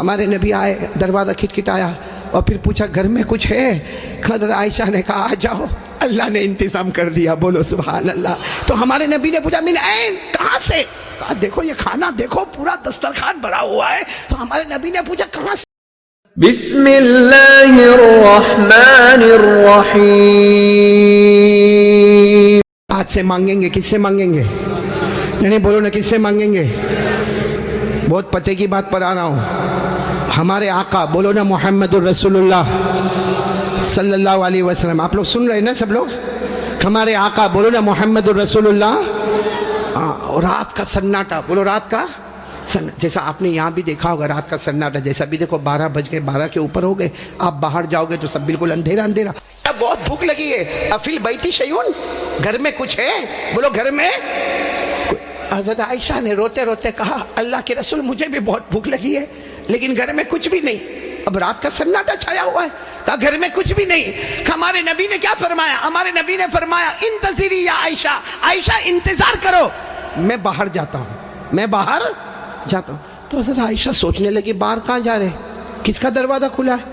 ہمارے نبی آئے، دروازہ کھٹکھٹایا اور پھر پوچھا گھر میں کچھ ہے؟ حضرت عائشہ نے کہا آ جاؤ، اللہ نے انتظام کر دیا، بولو سبحان اللہ۔ تو ہمارے نبی نے پوچھا من این، کہاں سے؟ کہا دیکھو یہ کھانا دیکھو، پورا دسترخوان بھرا ہوا ہے۔ تو ہمارے نبی نے پوچھا کہاں سے؟ بسم اللہ الرحمن الرحیم۔ آج سے مانگیں گے، کس سے مانگیں گے؟ نہیں بولو نا، کس سے مانگیں گے؟ بہت پتے کی بات پر آ رہا ہوں۔ ہمارے آقا، بولو نا محمد الرسول اللہ صلی اللہ علیہ وسلم۔ آپ لوگ سن رہے ہیں نا سب لوگ؟ ہمارے آقا، بولو نا محمد الرسول اللہ۔ اور رات کا سناٹا، بولو رات کا جیسا آپ نے یہاں بھی دیکھا ہوگا، رات کا سناٹا جیسا بھی دیکھو، 12 بج گئے، 12 کے اوپر ہو گئے، آپ باہر جاؤ گے تو سب بالکل اندھیرا اندھیرا۔ بہت بھوک لگی ہے، افی البیت شیون، گھر میں کچھ ہے؟ بولو گھر میں۔ حضرت عائشہ نے روتے روتے کہا اللہ کے رسول مجھے بھی بہت بھوک لگی ہے لیکن گھر میں کچھ بھی نہیں۔ اب رات کا سناٹا چھایا ہوا ہے، کہا گھر میں کچھ بھی نہیں۔ ہمارے نبی نے کیا فرمایا؟ ہمارے نبی نے فرمایا انتظری یا عائشہ، عائشہ انتظار کرو، میں باہر جاتا ہوں، میں باہر جاتا ہوں۔ تو حضرت عائشہ سوچنے لگی باہر کہاں جا رہے؟ کس کا دروازہ کھلا ہے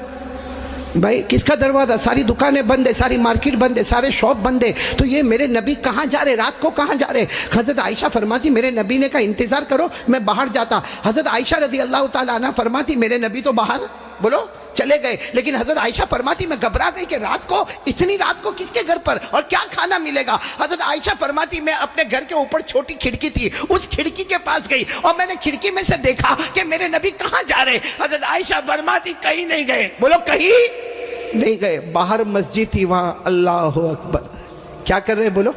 بھائی؟ کس کا دروازہ؟ ساری دکانیں بند ہے، ساری مارکیٹ بند ہے، سارے شاپ بند ہے، تو یہ میرے نبی کہاں جا رہے؟ رات کو کہاں جا رہے؟ حضرت عائشہ فرماتی میرے نبی نے کہا انتظار کرو، میں باہر جاتا۔ حضرت عائشہ رضی اللہ تعالیٰ عنہ فرماتی میرے نبی تو باہر بولو چلے گئے، لیکن حضرت عائشہ فرماتی میں گھبرا گئی کہ رات کو، اتنی رات کو کس کے گھر پر اور کیا کھانا ملے گا؟ حضرت عائشہ فرماتی میں اپنے گھر کے اوپر چھوٹی کھڑکی تھی، اس کھڑکی کے پاس گئی اور میں نے کھڑکی میں سے دیکھا کہ میرے نبی کہاں جا رہے؟ حضرت عائشہ فرماتی کہیں نہیں گئے، بولو کہیں نہیں گئے، باہر مسجد تھی وہاں اللہ اکبر کیا کر رہے بولو؟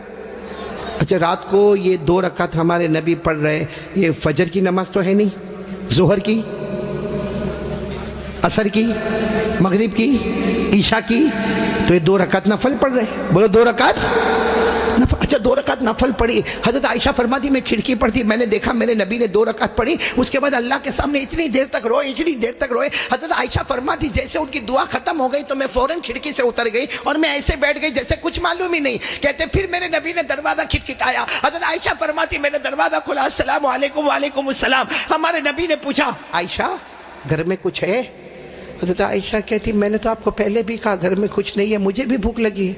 اچھا رات کو یہ 2 رکعت ہمارے نبی پڑھ رہے، یہ فجر کی نماز تو ہے نہیں، ظہر کی، عصر کی، مغرب کی، عشاء کی، تو یہ 2 رکعت نفل پڑھ رہے، بولو 2 رکعت نفل۔ اچھا 2 رکعت نفل پڑھی۔ حضرت عائشہ فرماتی میں کھڑکی پر تھی، میں نے دیکھا میرے نبی نے 2 رکعت پڑھی، اس کے بعد اللہ کے سامنے اتنی دیر تک روئے، اتنی دیر تک روئے۔ حضرت عائشہ فرماتی جیسے ان کی دعا ختم ہو گئی تو میں فوراً کھڑکی سے اتر گئی اور میں ایسے بیٹھ گئی جیسے کچھ معلوم ہی نہیں۔ کہتے پھر میرے نبی نے دروازہ کھٹکھٹایا، حضرت عائشہ فرماتی میں نے دروازہ کھولا، السلام علیکم، وعلیکم السلام۔ ہمارے نبی نے پوچھا عائشہ گھر میں کچھ ہے؟ حضرت عائشہ کہتی میں نے تو آپ کو پہلے بھی کہا گھر میں کچھ نہیں ہے، مجھے بھی بھوک لگی ہے،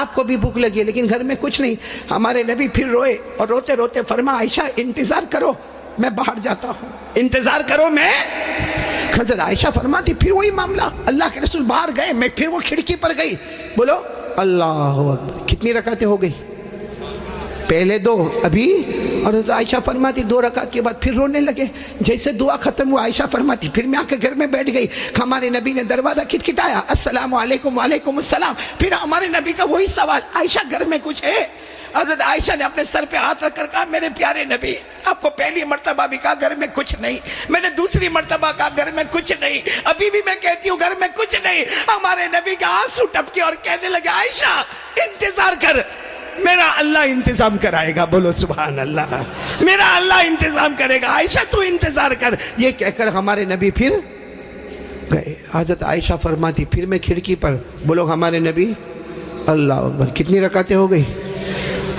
آپ کو بھی بھوک لگی ہے، لیکن گھر میں کچھ نہیں۔ ہمارے نبی پھر روئے اور روتے روتے فرما عائشہ انتظار کرو، میں باہر جاتا ہوں، انتظار کرو میں۔ حضرت عائشہ فرماتی پھر وہی معاملہ، اللہ کے رسول باہر گئے، میں پھر وہ کھڑکی پر گئی، بولو اللہ اکبر۔ کتنی رکعتیں ہو گئی؟ پہلے 2 ابھی، اور حضرت عائشہ فرماتی 2 رکعت کے بعد پھر رونے لگے، جیسے دعا ختم ہوا عائشہ فرماتی پھر میں آ کے گھر میں بیٹھ گئی۔ ہمارے نبی نے دروازہ کھٹکھٹایا، السلام علیکم، وعلیکم السلام۔ پھر ہمارے نبی کا وہی سوال عائشہ گھر میں کچھ ہے؟ حضرت عائشہ نے اپنے سر پہ ہاتھ رکھ کر کہا میرے پیارے نبی آپ کو پہلی مرتبہ بھی کہا گھر میں کچھ نہیں، میں نے دوسری مرتبہ کہا گھر میں کچھ نہیں، ابھی بھی میں کہتی ہوں گھر میں کچھ نہیں۔ ہمارے نبی کا آنسو ٹپکے اور کہنے لگے عائشہ انتظار کر، میرا اللہ انتظام کرائے گا، بولو سبحان اللہ، میرا اللہ انتظام کرے گا، عائشہ تو انتظار کر۔ یہ کہہ کر ہمارے نبی پھر گئے۔ حضرت عائشہ فرماتی پھر میں کھڑکی پر، بولو ہمارے نبی اللہ اکبر۔ کتنی رکعتیں ہو گئی؟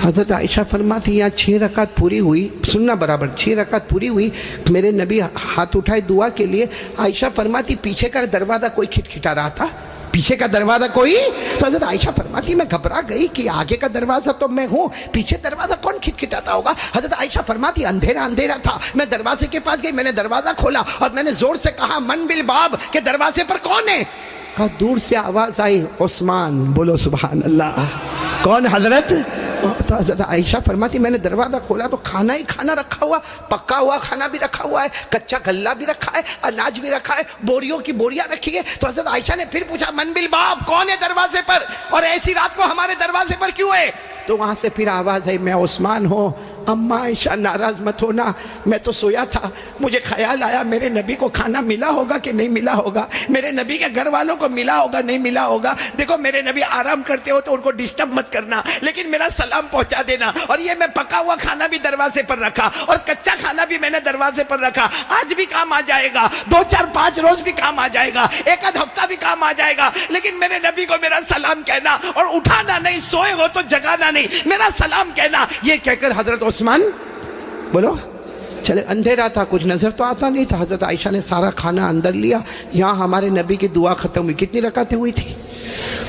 حضرت عائشہ فرماتی یہاں 6 رکعت پوری ہوئی، سننا برابر، 6 رکعت پوری ہوئی، میرے نبی ہاتھ اٹھائے دعا کے لیے۔ عائشہ فرماتی پیچھے کا دروازہ کوئی کھٹکھٹا رہا تھا، پیچھے کا دروازہ کوئی، تو حضرت عائشہ فرماتی میں گھبرا گئی کہ آگے کا دروازہ تو میں ہوں، پیچھے دروازہ کون کھٹکھٹاتا ہوگا؟ حضرت عائشہ فرماتی اندھیرا اندھیرا تھا، میں دروازے کے پاس گئی، میں نے دروازہ کھولا اور میں نے زور سے کہا من بالباب، کہ دروازے پر کون ہے؟ کہا دور سے آواز آئی عثمان، بولو سبحان اللہ۔ کون حضرت؟ تو حضرت عائشہ فرماتی میں نے دروازہ کھولا تو کھانا ہی کھانا رکھا ہوا، پکا ہوا کھانا بھی رکھا ہوا ہے، کچا غلہ بھی رکھا ہے، اناج بھی رکھا ہے، بوریوں کی بوریاں رکھی ہے۔ تو حضرت عائشہ نے پھر پوچھا من بالباب، کون ہے دروازے پر اور ایسی رات کو ہمارے دروازے پر کیوں ہے؟ تو وہاں سے پھر آواز آئی میں عثمان ہوں۔ اماں عائشہ ناراض مت ہونا، میں تو سویا تھا، مجھے خیال آیا میرے نبی کو کھانا ملا ہوگا کہ نہیں ملا ہوگا، میرے نبی کے گھر والوں کو ملا ہوگا نہیں ملا ہوگا۔ دیکھو میرے نبی آرام کرتے ہو تو ان کو ڈسٹرب مت کرنا، لیکن میرا سلام پہنچا دینا۔ اور یہ میں پکا ہوا کھانا بھی دروازے پر رکھا اور کچا کھانا بھی میں نے دروازے پر رکھا، آج بھی کام آ جائے گا، 2 4 5 روز بھی کام آ جائے گا، 1 آدھ ہفتہ بھی کام آ جائے گا، لیکن میرے نبی کو میرا سلام کہنا اور اٹھانا نہیں، سوئے ہو تو جگانا نہیں، میرا سلام کہنا۔ یہ کہہ کر حضرت عثمان بولو چلے اندھیرا تھا, کچھ نظر تو آتا نہیں تھا. حضرت عائشہ نے سارا کھانا اندر لیا. یہاں ہمارے نبی کی دعا ختم ہوئی. کتنی رکعتیں ہوئی تھی؟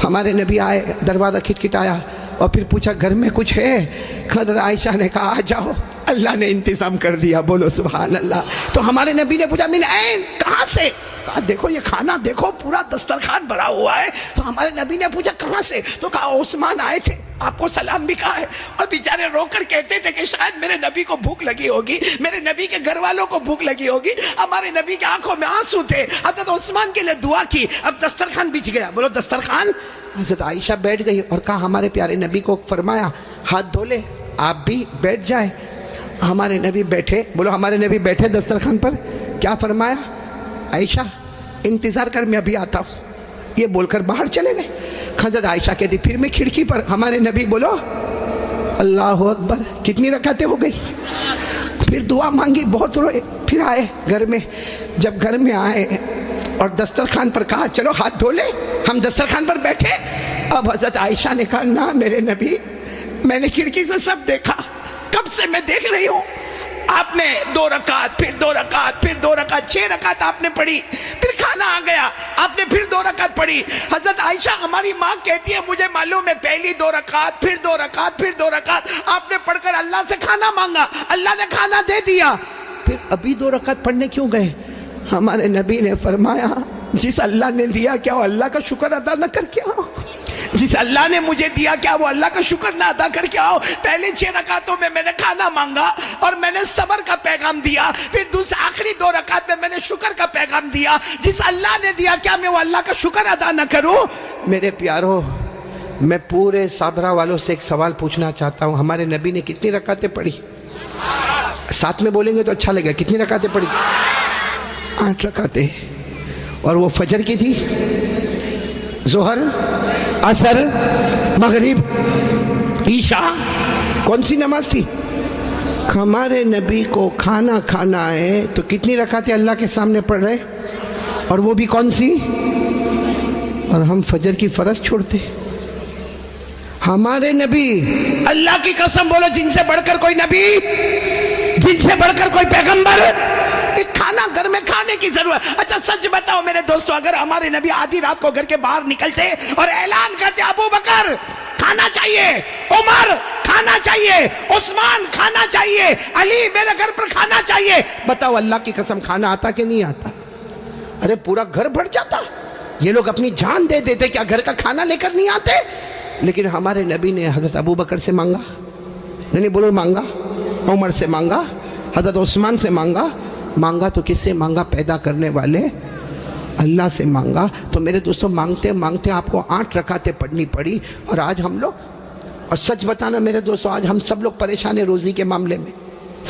ہمارے نبی آئے, دروازہ کھٹکھٹایا اور پھر پوچھا گھر میں کچھ ہے؟ حضرت عائشہ نے کہا آ جاؤ, اللہ نے انتظام کر دیا. بولو سبحان اللہ. تو ہمارے نبی نے پوچھا من این, کہاں سے؟ کہا دیکھو یہ کھانا دیکھو, پورا دسترخوان بھرا ہوا ہے. تو ہمارے نبی نے پوچھا کہاں سے؟ تو کہا عثمان آئے تھے, آپ کو سلام بھی کہا ہے. اور بیچارے رو کر کہتے تھے کہ شاید میرے نبی کو بھوک لگی ہوگی, میرے نبی کے گھر والوں کو بھوک لگی ہوگی. ہمارے نبی کی آنکھوں میں آنسو تھے. حضرت عثمان کے لیے دعا کی. اب دسترخوان بچ گیا. بولو دسترخوان. حضرت عائشہ بیٹھ گئی اور کہا ہمارے پیارے نبی کو فرمایا ہاتھ دھو لے, آپ بھی بیٹھ جائے. ہمارے نبی بیٹھے. بولو ہمارے نبی بیٹھے دسترخوان پر. کیا فرمایا؟ عائشہ انتظار کر, میں ابھی آتا ہوں. یہ بول کر باہر چلے گئے. حضرت عائشہ کہتی پھر میں کھڑکی پر. ہمارے نبی بولو اللہ اکبر. کتنی رکعتیں ہو گئی؟ پھر دعا مانگی, بہت روئے. پھر آئے گھر میں. جب گھر میں آئے اور دسترخوان پر کہا چلو ہاتھ دھو لے, ہم دسترخوان پر بیٹھے. اب حضرت عائشہ نے کہا نہ میرے نبی, میں نے کھڑکی سے سب دیکھا, کب سے میں دیکھ رہی ہوں. آپ نے 2 رکعت, پھر 2 رکعت, پھر 2 رکعت, 6 رکعت آپ نے پڑھی. پھر کھانا آ گیا, آپ نے پھر 2 رکعت پڑھی. حضرت عائشہ ہماری ماں کہتی ہے مجھے معلوم ہے پہلی 2 رکعت, پھر 2 رکعت, پھر 2 رکعت آپ نے پڑھ کر اللہ سے کھانا مانگا, اللہ نے کھانا دے دیا. پھر ابھی 2 رکعت پڑھنے کیوں گئے؟ ہمارے نبی نے فرمایا جس اللہ نے دیا کیا وہ اللہ کا شکر ادا نہ کر کے آؤ؟ جس اللہ نے مجھے دیا کیا وہ اللہ کا شکر نہ ادا کر کے آؤ؟ پہلے 6 رکعتوں میں میں نے کھانا مانگا اور میں نے صبر کا پیغام دیا, پھر آخری 2 رکعت میں میں نے شکر کا پیغام دیا. جس اللہ نے دیا کیا میں وہ اللہ کا شکر ادا نہ کروں؟ میرے پیارو, میں پورے صابرہ والوں سے ایک سوال پوچھنا چاہتا ہوں. ہمارے نبی نے کتنی رکعتیں پڑھی؟ ساتھ میں بولیں گے تو اچھا لگے. کتنی رکعتیں پڑھی؟ 8 رکعتیں. اور وہ فجر کی تھی, ظہر, عصر, مغرب, عشاء. کون سی نماز تھی؟ ہمارے نبی کو کھانا کھانا ہے تو کتنی رکعتیں اللہ کے سامنے پڑھ رہے, اور وہ بھی کون سی؟ اور ہم فجر کی فرض چھوڑتے. ہمارے نبی, اللہ کی قسم بولو جن سے بڑھ کر کوئی نبی, جن سے بڑھ کر کوئی پیغمبر. ایک کھانا گھر میں کھانے کی ضرورت. اچھا سچ بتاؤ میرے دوستو, اگر ہمارے نبی آدھی رات کو گھر کے باہر نکلتے اور اعلان کرتے ابو بکر کھانا چاہیے, عمر کھانا چاہیے, عثمان کھانا چاہیے, علی میرے گھر پر کھانا چاہیے, بتاؤ اللہ کی قسم کھانا آتا کہ نہیں آتا؟ ارے پورا گھر بھر جاتا. یہ لوگ اپنی جان دے دیتے, کیا گھر کا کھانا لے کر نہیں آتے؟ لیکن ہمارے نبی نے حضرت ابو بکر سے مانگا, نہیں بولو مانگا, عمر سے مانگا, حضرت عثمان سے مانگا. مانگا تو کس سے مانگا؟ پیدا کرنے والے اللہ سے مانگا. تو میرے دوستوں مانگتے مانگتے آپ کو 8 رکعتیں پڑھنی پڑی. اور آج ہم لوگ, اور سچ بتانا میرے دوستوں, آج ہم سب لوگ پریشان ہیں روزی کے معاملے میں.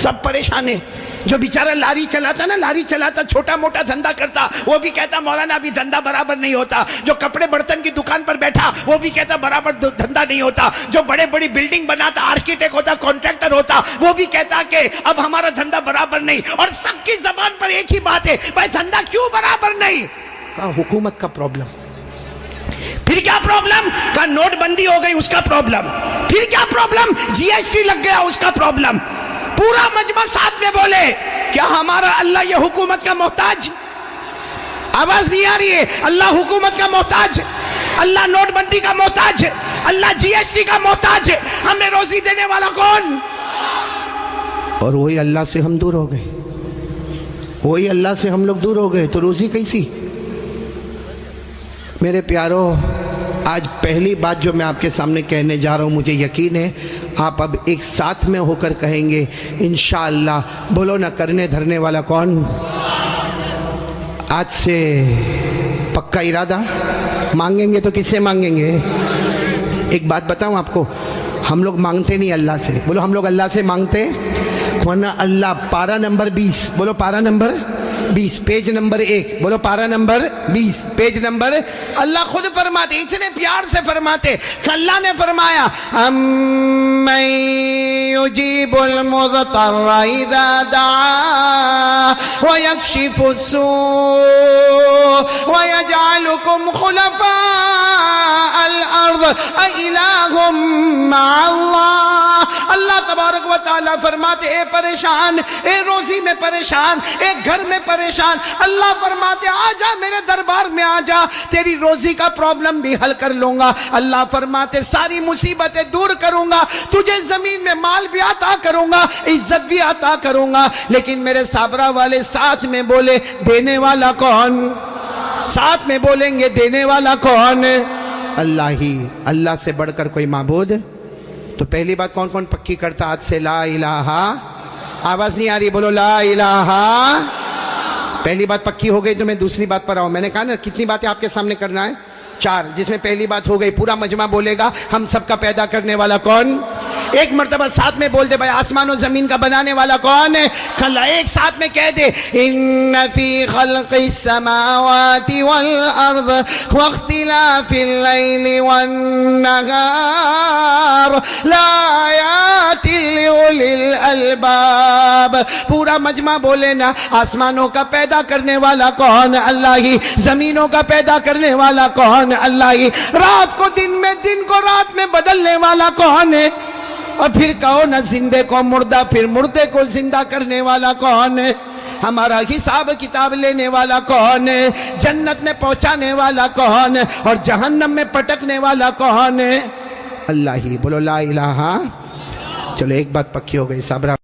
سب پریشان ہیں. جو بیچارہ لاری چلاتا نا, لاری چلاتا, چھوٹا موٹا دھندا کرتا, وہ بھی کہتا مولانا ابھی دھندا برابر نہیں ہوتا. جو کپڑے برتن کی دکان پر بیٹھا وہ بھی کہتا برابر دھندا نہیں ہوتا. جو بڑے بڑی بلڈنگ بناتا, آرکیٹیکٹ ہوتا, کانٹریکٹر ہوتا, وہ بھی کہتا کہ اب ہمارا دھندا برابر نہیں. اور سب کی زبان پر ایک ہی بات ہے, بھائی دھندا کیوں برابر نہیں؟ کہا حکومت کا پرابلم. پھر کیا پرابلم؟ کہا نوٹ بندی ہو گئی اس کا پرابلم. پھر کیا پرابلم؟ جی ایس ٹی لگ گیا اس کا پرابلم. پورا مجمع ساتھ میں بولے کیا ہمارا اللہ یہ حکومت کا محتاج؟ آواز نہیں آ رہی ہے. اللہ حکومت کا محتاج, اللہ نوٹ بندی کا محتاج, اللہ جی ایس ٹی کا محتاج. ہمیں روزی دینے والا کون؟ اور وہی اللہ سے ہم دور ہو گئے, وہی اللہ سے ہم لوگ دور ہو گئے تو روزی کیسی؟ میرے پیارو, آج پہلی بات جو میں آپ کے سامنے کہنے جا رہا ہوں, مجھے یقین ہے آپ اب ایک ساتھ میں ہو کر کہیں گے انشاءاللہ. بولو نہ کرنے دھرنے والا کون؟ آج سے پکا ارادہ. مانگیں گے تو کس سے مانگیں گے؟ ایک بات بتاؤں آپ کو, ہم لوگ مانگتے نہیں اللہ سے. بولو ہم لوگ اللہ سے مانگتے, ورنہ اللہ پارہ نمبر 20, بولو پارہ نمبر 20, پیج نمبر 1, بولو پارہ نمبر 20, پیج نمبر. اللہ خود فرماتے, اتنے پیار سے فرماتے. اللہ نے فرمایا امن یجیب المضطر اذا دعا ویکشف السوء ویجعلکم خلفاء الارض االہ مع اللہ اللہ تبارک و تعالیٰ فرماتے اے پریشان، اے روزی میں پریشان، اے گھر میں پریشان، اللہ فرماتے آ جا میرے دربار میں آ جا، تیری روزی کا پرابلم بھی حل کر لوں گا، اللہ فرماتے ساری مصیبتیں دور کروں گا، تجھے زمین میں مال بھی عطا کروں گا، عزت بھی عطا کروں گا، لیکن میرے صابرہ والے ساتھ میں بولے دینے والا کون؟ ساتھ میں بولیں گے دینے والا کون؟ اللہ ہی، اللہ سے بڑھ کر کوئی معبود۔ تو پہلی بات کون کون پکی کرتا آج سے؟ لا الہ، آواز نہیں آ رہی، بولو لا الہ۔ پہلی بات پکی ہو گئی تو میں دوسری بات پر آؤں۔ میں نے کہا نا کتنی باتیں آپ کے سامنے کرنا ہے؟ 4، جس میں پہلی بات ہو گئی پورا مجمع بولے گا ہم سب کا پیدا کرنے والا کون؟ ایک مرتبہ ساتھ میں بول دے بھائی آسمان و زمین کا بنانے والا کون ہے؟ کھلا ایک ساتھ میں کہہ دے ان فی خلق السماوات والارض واختلاف اللیل والنہار لآیات لأولی الالباب۔ پورا مجمع بولے نا آسمانوں کا پیدا کرنے والا کون؟ اللہ ہی۔ زمینوں کا پیدا کرنے والا کون؟ اللہ ہی۔ رات کو دن میں، دن کو رات میں بدلنے والا کون ہے؟ اور پھر کہو نا زندے کو مردہ، پھر مردے کو زندہ کرنے والا کون ہے؟ ہمارا حساب کتاب لینے والا کون ہے؟ جنت میں پہنچانے والا کون ہے؟ اور جہنم میں پٹکنے والا کون ہے؟ اللہ ہی۔ بولو لا الہ۔ چلو ایک بات پکی ہو گئی صابرہ۔